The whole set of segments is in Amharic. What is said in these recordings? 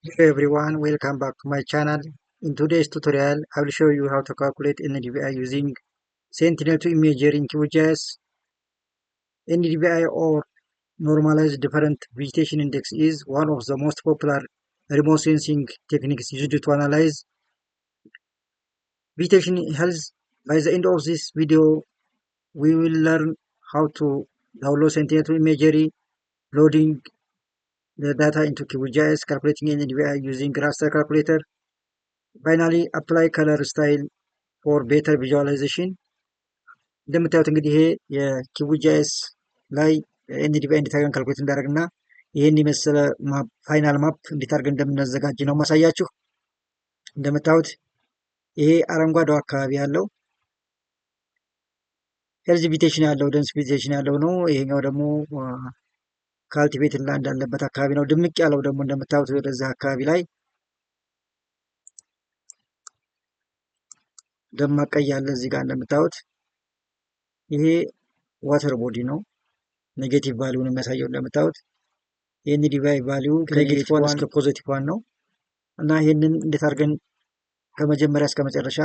Hello everyone, welcome back to my channel. In today's tutorial, I will show you how to calculate NDVI using Sentinel-2 imagery in QGIS. NDVI or Normalized Different Vegetation Index is one of the most popular remote sensing techniques used to analyze vegetation health. By the end of this video, we will learn how to download Sentinel-2 imagery, loading the data into QGIS, calculating NDVI using raster calculator. Finally, apply color style ፎር ቤተር ቪዥዋላይዜሽን። እንደምታዩት እንግዲህ ይሄ የኪዩጂኤስ ላይ ኤንዲቪአይ እንዴት አድርገን ካልኩሌት እንዳደረግና ይህን የመሰለ ፋይናል ማፕ እንዴት አድርገን እንደምናዘጋጅ ነው ማሳያችሁ። እንደምታዩት ይሄ አረንጓዴው አካባቢ ያለው ሄልዝ ቪቴሽን ያለው ደንስ ቪቴሽን ያለው ነው። ይሄኛው ደግሞ ካልቲቬትድ ላንድ ያለበት አካባቢ ነው። ድምቅ ያለው ደግሞ እንደምታዩት ወደዛ አካባቢ ላይ ደማቅ ቀይ ያለ እዚህ ጋር እንደምታዩት ይሄ ዋተር ቦዲ ነው። ኔጌቲቭ ቫሊዩን የሚያሳየው እንደምታዩት የኤንዲቪአይ ቫሊዩ ከኔጌቲቭ 1 እስከ ፖዚቲቭ 1 ነው እና ይህንን እንዴት አድርገን ከመጀመሪያ እስከ መጨረሻ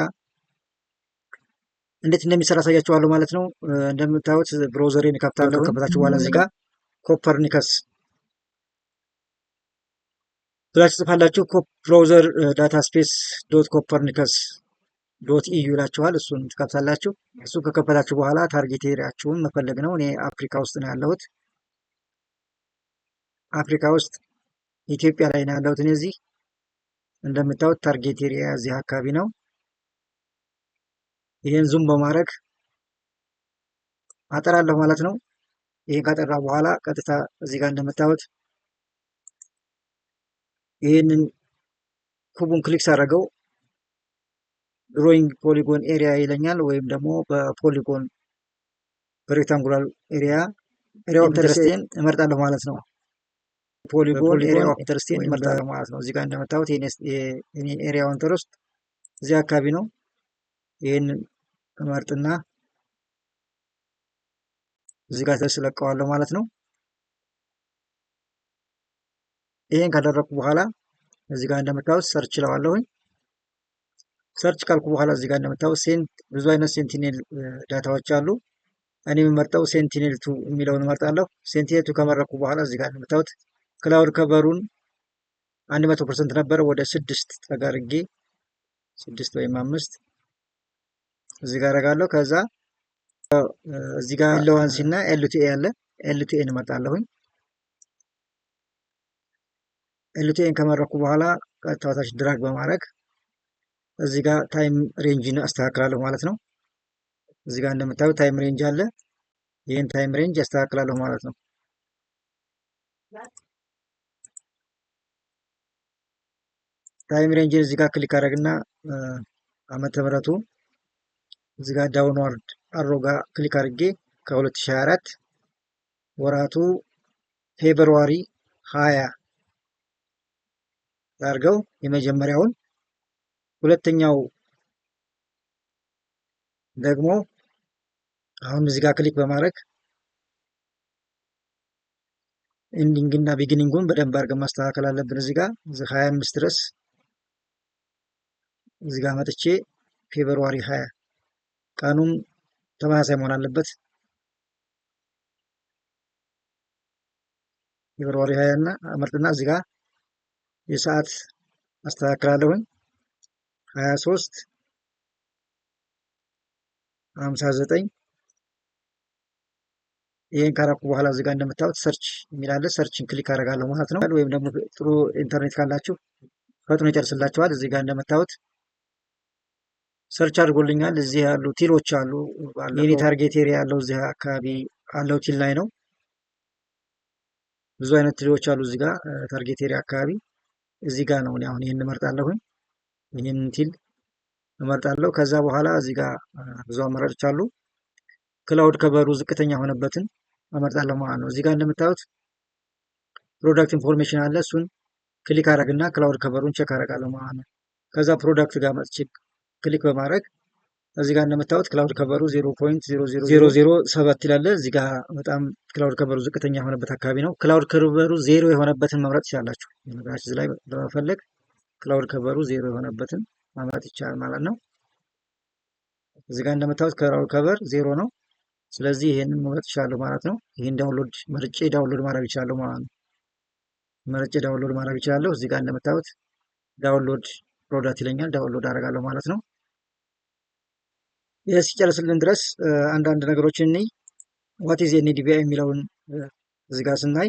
እንዴት እንደሚሰራ አሳያችኋለሁ ማለት ነው። እንደምታዩት ብሮዘሬን ከፍታለሁ። ከፈታችሁ በኋላ እዚህ ጋር ኮፐርኒከስ ብላችሁ ጽፋላችሁ። ብሮዘር ዳታ ስፔስ ዶት ኮፐርኒከስ ዶት ኢዩ ይላችኋል። እሱን ትከፍታላችሁ። እሱን ከከፈታችሁ በኋላ ታርጌት ኤሪያችሁን መፈለግ ነው። እኔ አፍሪካ ውስጥ ነው ያለሁት። አፍሪካ ውስጥ ኢትዮጵያ ላይ ነው ያለሁት። እኔ እዚህ እንደምታዩት ታርጌት ኤሪያ እዚህ አካባቢ ነው። ይህን ዙም በማድረግ አጠራለሁ ማለት ነው። ይህን ካጠራ በኋላ ቀጥታ እዚህ ጋር እንደምታዩት ይህንን ኩቡን ክሊክ ሳደርገው ድሮይንግ ፖሊጎን ኤሪያ ይለኛል፣ ወይም ደግሞ በፖሊጎን በሬክታንጉላር ኤሪያ ኦፍ ኢንተረስቴን እመርጣለሁ ማለት ነው። ፖሊጎን ኤሪያ ኦፍ ኢንተረስቴን እመርጣለሁ ማለት ነው። እዚህ ጋር እንደምታዩት የኔ ኤሪያ ኦፍ ኢንተረስት እዚህ አካባቢ ነው። ይህንን እመርጥና እዚህ ጋር ተስለቀዋለሁ ማለት ነው። ይሄን ካደረኩ በኋላ እዚህ ጋር እንደምታዩት ሰርች እለዋለሁኝ። ሰርች ካልኩ በኋላ እዚህ ጋር እንደምታዩት ብዙ አይነት ሴንቲኔል ዳታዎች አሉ። እኔ የምመርጠው ሴንቲኔል 2 የሚለውን እመርጣለሁ። ሴንቲኔል 2 ከመረኩ በኋላ እዚህ ጋር እንደምታዩት ክላውድ ከቨሩን 100% ነበረ ወደ 6 ተጋርጌ 6 ወይም 5 እዚህ ጋር አደርጋለሁ። ከዛ እዚህ ጋር ኤልዋንሲ እና ኤልቲኤ አለ። ኤልቲኤን እመርጣለሁኝ። ኤልቲኤን ከመረኩ በኋላ ቀጥታ ታች ድራግ በማድረግ እዚህ ጋር ታይም ሬንጅን አስተካክላለሁ ማለት ነው። እዚህ ጋር እንደምታዩት ታይም ሬንጅ አለ። ይህን ታይም ሬንጅ አስተካክላለሁ ማለት ነው። ታይም ሬንጅን እዚህ ጋር ክሊክ አደረግና ዓመተ ምህረቱ እዚህ ጋር ዳውንዋርድ አሮ ጋር ክሊክ አድርጌ ከ2024 ወራቱ ፌብሩዋሪ 20 አድርገው የመጀመሪያውን፣ ሁለተኛው ደግሞ አሁን እዚህ ጋር ክሊክ በማድረግ ኤንዲንግ እና ቢጊኒንጉን በደንብ አድርገን ማስተካከል አለብን። እዚህ ጋር 25 ድረስ እዚህ ጋር መጥቼ ፌብሩዋሪ 20 ቀኑም ተመሳሳይ መሆን አለበት። ፌብሩዋሪ 20 እና አመርጥና እዚህ ጋር የሰዓት አስተካክላለሁኝ 23 59። ይሄን ካረኩ በኋላ እዚህ ጋር እንደምታዩት ሰርች የሚላለ ሰርችን ክሊክ አደርጋለሁ ማለት ነው። ወይም ደግሞ ጥሩ ኢንተርኔት ካላችሁ ፈጥኖ ይጨርስላችኋል። እዚህ ጋር እንደምታዩት ሰርች አድርጎልኛል። እዚህ ያሉ ቲሎች አሉ። የኔ ታርጌት ኤሪያ ያለው እዚህ አካባቢ አለው ቲል ላይ ነው። ብዙ አይነት ቲሎች አሉ እዚህ ጋር ታርጌት ኤሪያ አካባቢ። እዚህ ጋር ነው አሁን ይህን እመርጣለሁኝ። ይህን ቲል እመርጣለሁ። ከዛ በኋላ እዚህ ጋር ብዙ አማራጮች አሉ። ክላውድ ከቨሩ ዝቅተኛ ሆነበትን እመርጣለሁ ማለት ነው። እዚህ ጋር እንደምታዩት ፕሮዳክት ኢንፎርሜሽን አለ። እሱን ክሊክ አደረግና ክላውድ ከቨሩን ቼክ አደርጋለሁ ማለት ነው። ከዛ ፕሮዳክት ጋር መጥቼ ክሊክ በማድረግ እዚህ ጋር እንደምታዩት ክላውድ ከቨሩ 0.0007 ይላል። እዚህ ጋር በጣም ክላውድ ከቨሩ ዝቅተኛ የሆነበት አካባቢ ነው። ክላውድ ከቨሩ ዜሮ የሆነበትን መምረጥ ትችላላችሁ። እዚህ ላይ በመፈለግ ክላውድ ከቨሩ ዜሮ የሆነበትን መምረጥ ይቻላል ማለት ነው። እዚህ ጋር እንደምታዩት ክላውድ ከቨር ዜሮ ነው። ስለዚህ ይሄንን መምረጥ ይችላለሁ ማለት ነው። ይሄን ዳውንሎድ መርጬ ዳውንሎድ ማድረግ ይችላለሁ ማለት ነው። መርጬ ዳውንሎድ ማድረግ ይችላለሁ። እዚህ ጋር እንደምታዩት ዳውንሎድ ፕሮዳክት ይለኛል። ዳውንሎድ አደርጋለሁ ማለት ነው። ይህ ሲጨርስልን ድረስ አንዳንድ ነገሮችን እንይ። ዋት ኢዝ ኤንዲቪአይ የሚለውን እዚህ ጋር ስናይ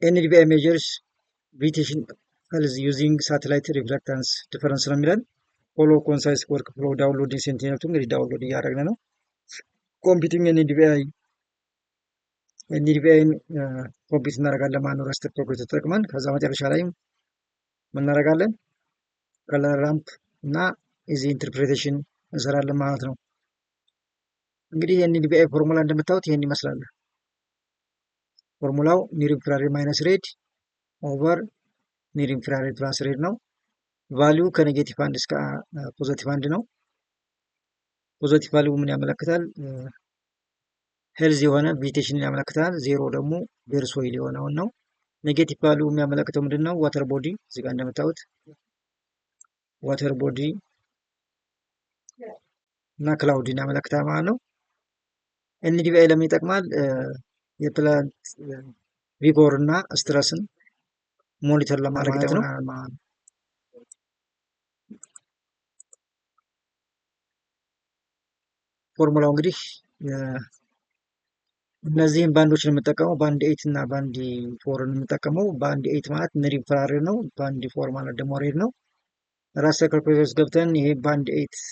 ኤንዲቪአይ ሜጀርስ ቪቴሽን ሄልዝ ዩዚንግ ሳተላይት ሪፍሌክታንስ ዲፈረንስ ነው የሚለን። ፎሎ ኮንሳይስ ወርክ ፍሎ ዳውንሎዲንግ ሴንቲኔቱ እንግዲህ ዳውንሎድ እያደረግን ነው። ኮምፒውቲንግ ኤንዲቪአይን ኮምፒውት እናደርጋለን ማለት ነው። ረስተር ፕሮግራም ተጠቅመን ከዛ መጨረሻ ላይ ምን እናደርጋለን? ከለር ራምፕ እና ኢዚ ኢንተርፕሬቴሽን እንሰራለን ማለት ነው። እንግዲህ የኤንዲቪአይ ፎርሙላ እንደምታዩት ይሄን ይመስላል። ፎርሙላው ኒር ኢንፍራሬድ ማይነስ ሬድ ኦቨር ኒር ኢንፍራሬድ ፕላስ ሬድ ነው። ቫሊዩ ከኔጌቲቭ 1 እስከ ፖዘቲቭ 1 ነው። ፖዘቲቭ ቫሊዩ ምን ያመለክታል? ሄልዝ የሆነ ቪቴሽንን ያመለክታል። ዜሮ ደግሞ ቤር ሶይል የሆነውን ነው። ኔጌቲቭ ቫሊዩ የሚያመለክተው ምንድን ነው? ዋተር ቦዲ እዚህ ጋር እንደምታዩት ዋተር ቦዲ እና ክላውድን ያመለክታል ማለት ነው። ኤንዲቪአይ ለምን ይጠቅማል? የፕላንት ቪጎር እና ስትረስን ሞኒተር ለማድረግ ይጠቅማል ማለት ነው። ፎርሙላው እንግዲህ እነዚህን ባንዶችን የምጠቀመው ባንድ 8 እና ባንድ 4 የምጠቀመው ባንድ 8 ማለት ኒር ኢንፍራሬድ ነው። ባንድ 4 ማለት ደግሞ ሬድ ነው። ራስተር ካልኩሌተር ገብተን ይሄ ባንድ 8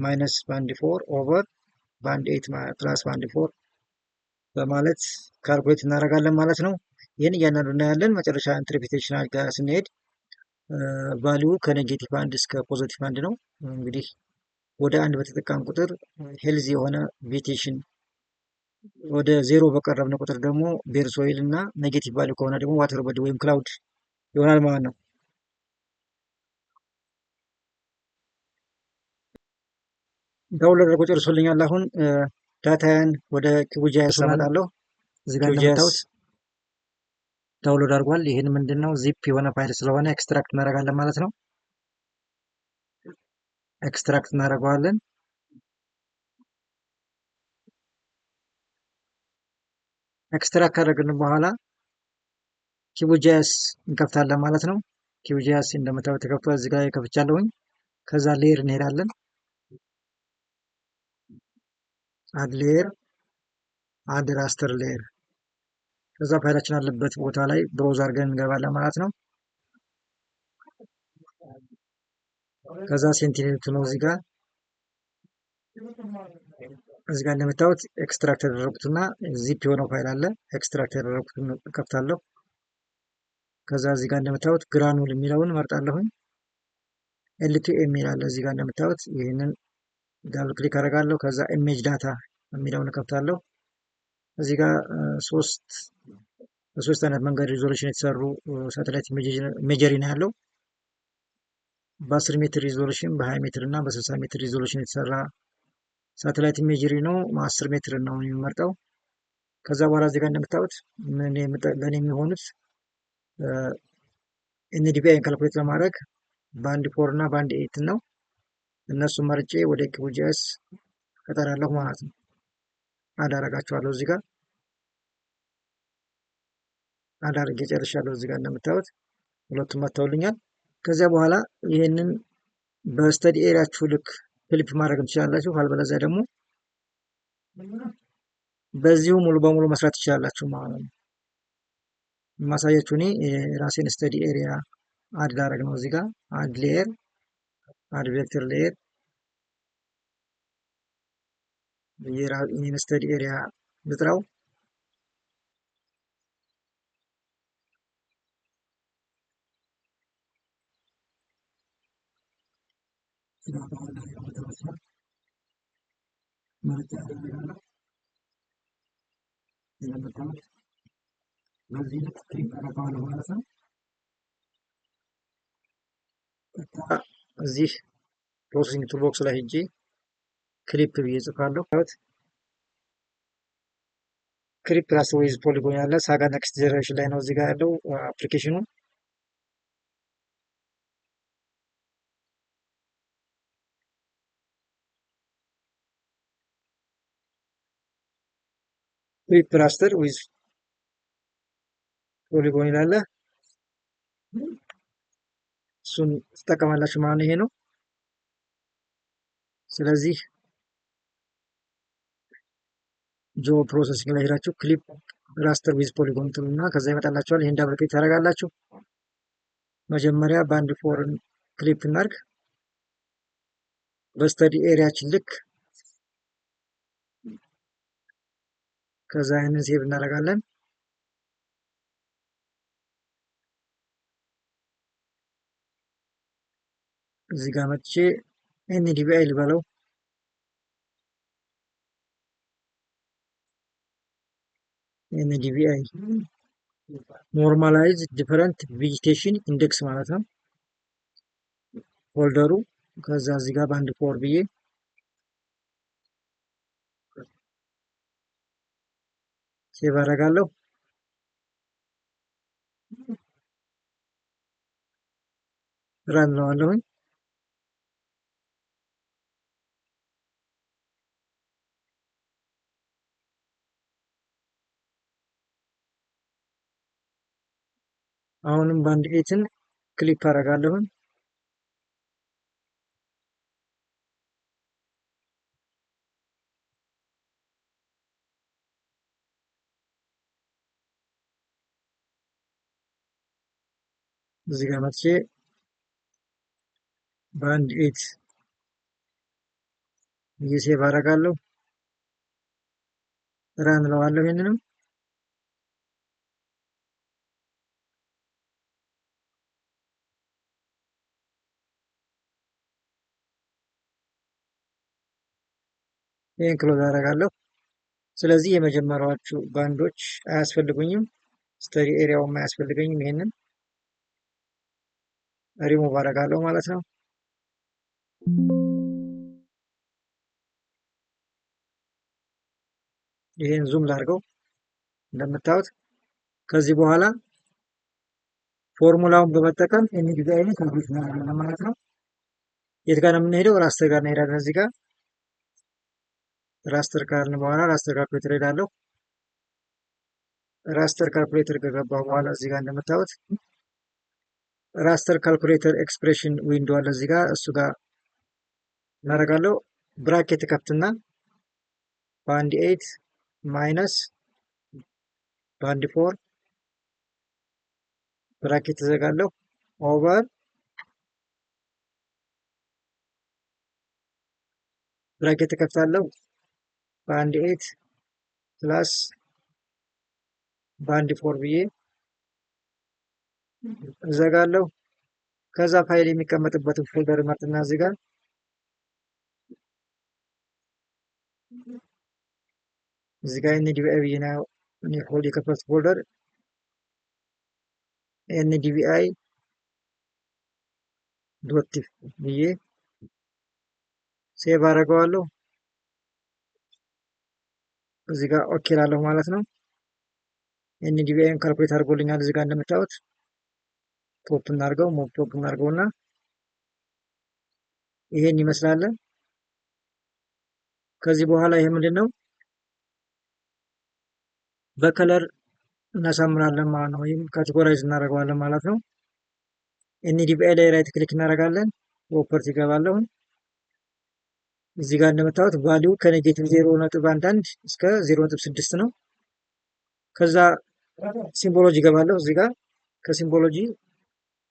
ማይነስ ባንድ 4 ኦቨር ባንድ 8 ፕላስ ባንድ 4 በማለት ካልኩሌት እናደርጋለን ማለት ነው። ይህን እያንዳንዱ እናያለን። መጨረሻ ኢንተርፕሬቴሽን ጋር ስንሄድ ቫሊዩ ከኔጌቲቭ 1 እስከ ፖዘቲቭ 1 ነው። እንግዲህ ወደ 1 በተጠቃም ቁጥር ሄልዝ የሆነ ቪቴሽን፣ ወደ 0 በቀረብን ቁጥር ደግሞ ቤር ሶይል እና ኔጌቲቭ ቫሊዩ ከሆነ ደግሞ ዋተር ቦዲ ወይም ክላውድ ይሆናል ማለት ነው። ዳውንሎድ አድርጎ ጨርሶልኛል። አሁን ዳታያን ወደ ኪቡጂአይስ አመጣለሁ። እዚህ ጋር እንደምታዩት ዳውንሎድ አድርጓል። ይህን ምንድን ነው ዚፕ የሆነ ፋይል ስለሆነ ኤክስትራክት እናደርጋለን ማለት ነው። ኤክስትራክት እናደርገዋለን። ኤክስትራክት ካደረግን በኋላ ኪቡጂአይስ እንከፍታለን ማለት ነው። ኪቡጂአይስ እንደምታዩት ተከፍቷል። እዚህ ጋር ከፍቻለሁኝ። ከዛ ሌየር እንሄዳለን። አድ ሌየር፣ አድ ራስተር ሌየር። ከዛ ፋይላችን አለበት ቦታ ላይ ብሮዝ አድርገን እንገባለን ማለት ነው። ከዛ ሴንቲኔቱ ነው እዚህ ጋር እንደምታዩት ኤክስትራክት ያደረጉትና ዚፕ የሆነው ፋይል አለ። ኤክስትራክት ያደረጉትን ከፍታለሁ። ከዛ እዚህ ጋር እንደምታዩት ግራኑል የሚለውን መርጣለሁኝ። ኤል2ኤም ይላል እዚህ ጋር እንደምታዩት። ይህንን ዳብል ክሊክ አደርጋለሁ። ከዛ ኢሜጅ ዳታ የሚለውን ከፍታለሁ። እዚህ ጋር በሶስት አይነት መንገድ ሪዞሉሽን የተሰሩ ሳተላይት ኢሜጀሪ ነው ያለው። በ10 ሜትር ሪዞሉሽን፣ በ20 ሜትር እና በ60 ሜትር ሪዞሉሽን የተሰራ ሳተላይት ኢሜጀሪ ነው። 10 ሜትር ነው የሚመርጠው። ከዛ በኋላ እዚህ ጋር እንደምታዩት ለእኔ የሚሆኑት ኤንዲቪአይን ካልኩሌት ለማድረግ ባንድ 4 እና ባንድ 8 ነው። እነሱን መርጬ ወደ ኪቡጂአይስ እጠራለሁ ማለት ነው። አዳረጋቸዋለሁ። እዚህ ጋር አዳርጌ ጨርሻለሁ። እዚህ ጋር እንደምታዩት ሁለቱም መጥተውልኛል። ከዚያ በኋላ ይህንን በስተዲ ኤሪያችሁ ልክ ፍሊፕ ማድረግ ትችላላችሁ። ካልበለዚያ ደግሞ በዚሁ ሙሉ በሙሉ መስራት ትችላላችሁ ማለት ነው። የማሳያችሁ እኔ የራሴን ስተዲ ኤሪያ አድ ላደርግ ነው። እዚህ ጋር አድ ሌየር፣ አድ ቬክተር ሌየር፣ ይህን ስተዲ ኤሪያ ልጥራው። በዚህ ልክ ክሊክ አደርገዋለሁ ማለት ነው። እዚህ ፕሮሰሲንግ ቱልቦክስ ላይ ሄጄ ክሊፕ ብዬ ጽፋለሁ። ክሊፕ ራስተር ዊዝ ፖሊጎን ያለ ሳጋ ኔክስት ጀነሬሽን ላይ ነው እዚህ ጋር ያለው አፕሊኬሽኑ። ክሊፕ ራስተር ዊዝ ፖሊጎን ይላል። እሱን ትጠቀማላችሁ ማለት ይሄ ነው። ስለዚህ ጆ ፕሮሰሲንግ ላይ ሄዳችሁ ክሊፕ ራስተር ዊዝ ፖሊጎን ትሉና ከዛ ይመጣላችኋል። ይሄን ዳብል ክሊክ ታደርጋላችሁ። መጀመሪያ ባንድ ፎርን ክሊፕ እናድርግ። በስተዲ ኤሪያችን ልክ ከዛ ይህንን ሴቭ እናደርጋለን። እዚህ ጋር መጥቼ ኤንዲቪአይ ልበለው። ኤንዲቪአይ ኖርማላይዝ ዲፈረንት ቬጂቴሽን ኢንዴክስ ማለት ነው ፎልደሩ። ከዛ እዚህ ጋር ባንድ ፎር ብዬ ሴቭ አደርጋለሁ። ራን እለዋለሁኝ። አሁንም ባንድ ኤትን ክሊክ አደርጋለሁኝ። እዚህ ጋር መጥቼ ባንድ ኤት ሴቭ አደርጋለሁ። ራን እለዋለሁ። ይሄንንም ይሄን ክሎዝ አደርጋለሁ። ስለዚህ የመጀመሪያዎቹ ባንዶች አያስፈልጉኝም፣ ስተዲ ኤሪያውም አያስፈልገኝም። ይሄንን ሪሙቭ አደርጋለሁ ማለት ነው። ይሄን ዙም ላድርገው እንደምታዩት። ከዚህ በኋላ ፎርሙላውን በመጠቀም ኤንዲቪአይን ካልኩሌት እናደርጋለን ማለት ነው። የት ጋር ነው የምንሄደው? ራስተር ጋር እንሄዳለን። እዚህ ጋር ራስተር ካልን በኋላ ራስተር ካልኩሌተር ሄዳለሁ። ራስተር ካልኩሌተር ከገባሁ በኋላ እዚህ ጋር እንደምታዩት ራስተር ካልኩሌተር ኤክስፕሬሽን ዊንዶ አለ እዚህ ጋር፣ እሱ ጋር እናደርጋለሁ። ብራኬት ከፍትና ባንድ ኤት ማይነስ ባንድ ፎር ብራኬት ተዘጋለሁ ኦቨር ብራኬት ከፍታለሁ ባንድ ኤት ፕላስ ባንድ ፎር ብዬ እዘጋለሁ። ከዛ ፋይል የሚቀመጥበትን ፎልደር መርጥና እዚህ ጋር ኤንዲቪአይ ብዬ ነው እኔ ሆልድ የከፈትኩት ፎልደር ኤንዲቪአይ ዶት ቲፍ ብዬ ሴቭ አደርገዋለሁ። እዚህ ጋር ኦኬ ላለሁ ማለት ነው። ኤንዲቪአይን ካልኩሌት አድርጎልኛል። እዚህ ጋር እንደምታዩት ቶፕ እናድርገው፣ ሞብ ቶፕ እናድርገውና ይሄን ይመስላል። ከዚህ በኋላ ይሄ ምንድን ነው? በከለር እናሳምራለን ማለት ነው፣ ወይም ካቴጎራይዝ እናደርገዋለን ማለት ነው። ኤንዲቪአይ ላይ ራይት ክሊክ እናደርጋለን። ፕሮፐርቲ ይገባለሁ። እዚህ ጋር እንደምታዩት ቫሊዩ ከኔጌቲቭ 0.11 እስከ 0.6 ነው። ከዛ ሲምቦሎጂ ይገባለሁ። እዚህ ጋር ከሲምቦሎጂ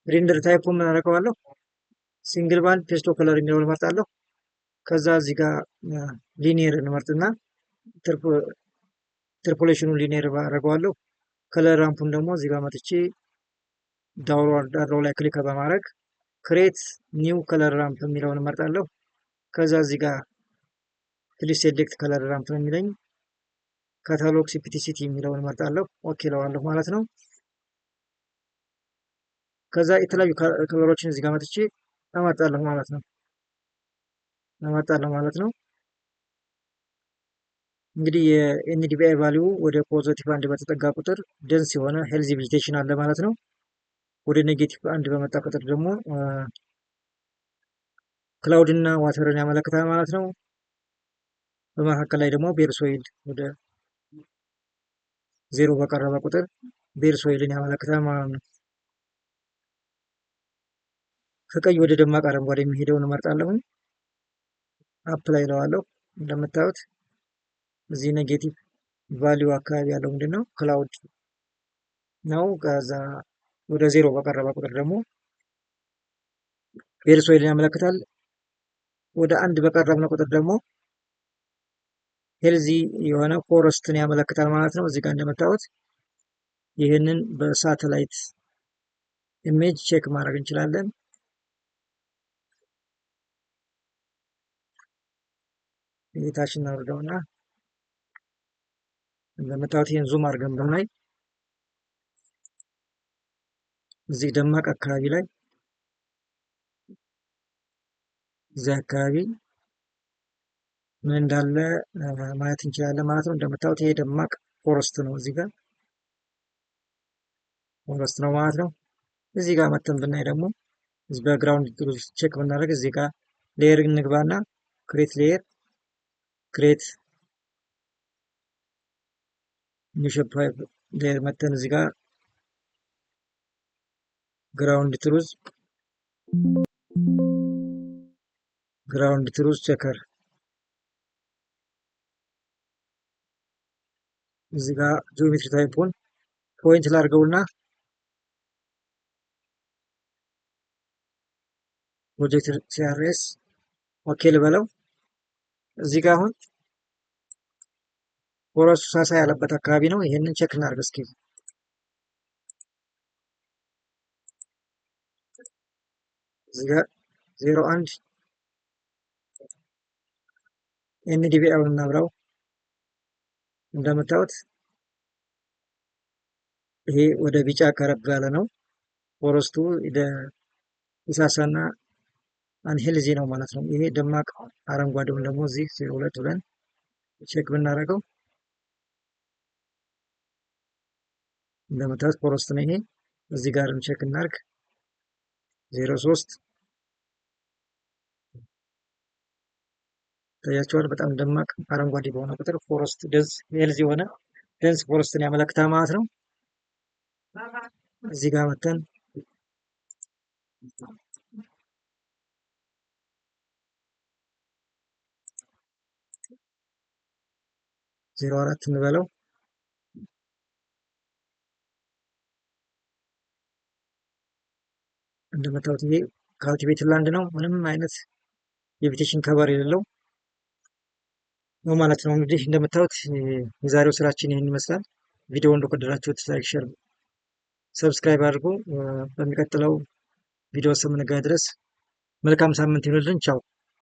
ሬንደር ታይፕ ምን አደርገዋለሁ? ሲንግል ባንድ ፔስቶ ከለር የሚለውን እመርጣለሁ። ከዛ እዚህ ጋር ሊኒየር እንመርጥና ኢንተርፖሌሽኑን ሊኒየር አደርገዋለሁ። ከለር ራምፑን ደግሞ እዚህ ጋር መጥቼ ዳውንሎድ አድርገው ላይ ክሊክ በማድረግ ክሬት ኒው ከለር ራምፕ የሚለውን እመርጣለሁ። ከዛ እዚህ ጋር ፕሊስ ሴሌክት ከለር ራምፕ ነው የሚለኝ። ካታሎግ ሲፒቲሲቲ የሚለውን እመርጣለሁ። ኦኬ ለዋለሁ ማለት ነው። ከዛ የተለያዩ ከለሮችን እዚህ ጋር መጥቼ እመርጣለሁ ማለት ነው። እመርጣለሁ ማለት ነው። እንግዲህ የኤንዲቪአይ ቫሊዩ ወደ ፖዘቲቭ 1 በተጠጋ ቁጥር ደንስ የሆነ ሄልዚ ቬጂቴሽን አለ ማለት ነው። ወደ ኔጌቲቭ 1 በመጣ ቁጥር ደግሞ ክላውድ እና ዋተርን ያመለክታል ማለት ነው። በመካከል ላይ ደግሞ ቤር ሶይል ወደ 0 በቀረበ ቁጥር ቤር ሶይልን ያመለክታል ማለት ነው። ከቀይ ወደ ደማቅ አረንጓዴ የሚሄደውን እመርጣለሁ። አፕላይ እለዋለሁ። እንደምታዩት እዚህ ኔጌቲቭ ቫሊዩ አካባቢ ያለው ምንድን ነው? ክላውድ ነው። ከዛ ወደ 0 በቀረበ ቁጥር ደግሞ ቤር ሶይልን ያመለክታል። ወደ 1 በቀረብነ ቁጥር ደግሞ ሄልዚ የሆነ ፎረስትን ያመለክታል ማለት ነው። እዚህ ጋር እንደምታዩት ይህንን በሳተላይት ኢሜጅ ቼክ ማድረግ እንችላለን። የታች እናወርደውና እንደምታዩት ይህን ዙም አድርገን ብናይ እዚህ ደማቅ አካባቢ ላይ እዚህ አካባቢ ምን እንዳለ ማየት እንችላለን ማለት ነው። እንደምታዩት ይሄ ደማቅ ፎረስት ነው። እዚህ ጋር ፎረስት ነው ማለት ነው። እዚህ ጋር መተን ብናይ ደግሞ እዚህ በግራውንድ ትሩዝ ቼክ ብናደርግ እዚህ ጋር ሌየር እንግባና ክሬት ሌየር ክሬት ኒው ሼፕ ሌየር መተን እዚህ ጋር ግራውንድ ትሩዝ ቼከር እዚህ ጋር ጂኦሜትሪ ታይፑን ፖይንት ላድርገውና ፕሮጀክት ሲአርኤስ ኦኬ ልበለው። እዚህ ጋር አሁን ፎረስቱ ሳሳ ያለበት አካባቢ ነው። ይሄንን ቼክ እናድርግ እስኪ። እዚህ ጋር 01 ኤንዲቪአይውን እናብራው። እንደምታዩት ይሄ ወደ ቢጫ ቀረብ ያለ ነው። ፎረስቱ የሳሳና አንሄልዚ ነው ማለት ነው። ይሄ ደማቅ አረንጓዴውን ደግሞ እዚህ 02 ብለን ቼክ ብናደርገው እንደምታዩት ፎረስት ነው ይሄ። እዚህ ጋርም ቼክ እናድርግ 03 ታያቸዋል። በጣም ደማቅ አረንጓዴ በሆነ ቁጥር ፎረስት ሄልዚ የሆነ ደንስ ፎረስትን ያመለክታል ማለት ነው። እዚህ ጋር መተን ዜሮ 04 እንበለው። እንደምታዩት ይሄ ካልቲቬትድ ላንድ ነው። ምንም አይነት የቬጂቴሽን ከቨር የሌለው ነው ማለት ነው። እንግዲህ እንደምታዩት የዛሬው ስራችን ይህን ይመስላል። ቪዲዮ እንደወደዳችሁት ላይክ፣ ሼር፣ ሰብስክራይብ አድርጉ። በሚቀጥለው ቪዲዮ እስከምንገናኝ ድረስ መልካም ሳምንት ይሁንልን። ቻው።